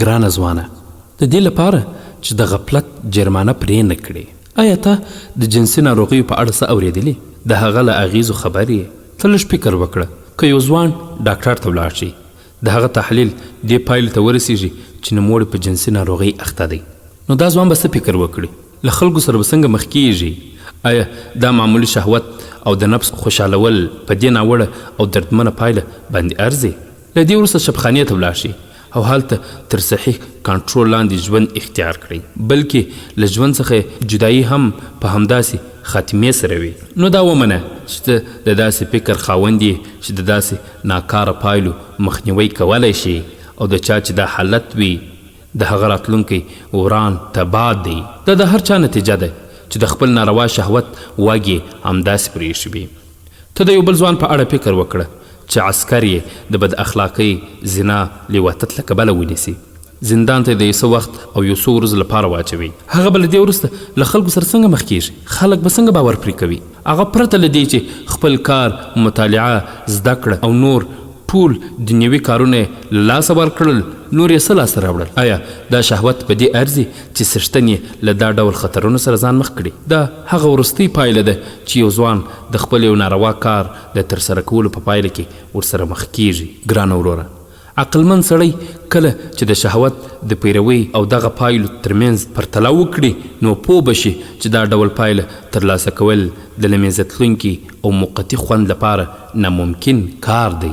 ګرانه ځوانه، د دې لپاره چې د غفلت جرمانه پرې نه کړې، آیا ته د جنسي ناروغیو په اړه څه اورېدلي؟ د هغه له اغېزو خبر یې؟ ته لږ فکر وکړه، که یو ځوان ډاکټر ته ولاړ شي، د هغه تحلیل دې پایلې ته ورسېږي چې نوموړی په جنسي ناروغۍ اخته دی، نو دا ځوان به څه فکر وکړي؟ له خلکو سره به څنګه مخ کېږي؟ آیا دا معمولي شهوت او د نفس خوشحالول په دې ناوړه او دردمنه پایله باندې ارزي؟ له دې وروسته شبخانې ته ولاړ شي او هلته تر صحیح کنټرول لاندې ژوند اختیار کړئ، بلکې له ژوند څخه جدایي هم په همداسې خاتمې سره وي. نو دا ومنه چې ته د داسې فکر خاوند یې چې د داسې ناکاره پایلو مخنیوی کولی شي، او د چا چې دا حالت وي د هغه راتلونکی وران تباه دی. دا د هر چا نتیجه ده چې د خپل ناروا شهوت واګې همداسې پرېښي وي. ته د یو بل ځوان په اړه فکر وکړه چې عسکر یې د بد اخلاقۍ، زنا، لیواتت له کبله ونیسي، زندان ته د یو څه وخت او یو څو ورځو لپاره واچوي، هغه به له دې وروسته له خلکو سره څنګه مخ کېږي؟ خلک به څنګه باور پرې کوي؟ هغه پرته له دې چې خپل کار، مطالعه، زده کړه او نور ټول دنیوي کارونه یې له لاسه ورکړل، نور یې څه لاسته راوړل؟ آیا دا شهوت په دې ارزي چې څښتن یې له دا ډول خطرونو سره ځان مخ کړي؟ دا هغه وروستۍ پایله ده چې یو ځوان د خپل یو ناروا کار د ترسره کولو په پایله کې ورسره مخ کېږي. ګرانه وروره، عقلمند سړی کله چې د شهوت د پیروي او دغه پایلو ترمنځ پرتله وکړي، نو پوه به شي چې دا ډول پایله ترلاسه کول د له منځه تلونکي او موقتي خوند لپاره ناممکن کار دی.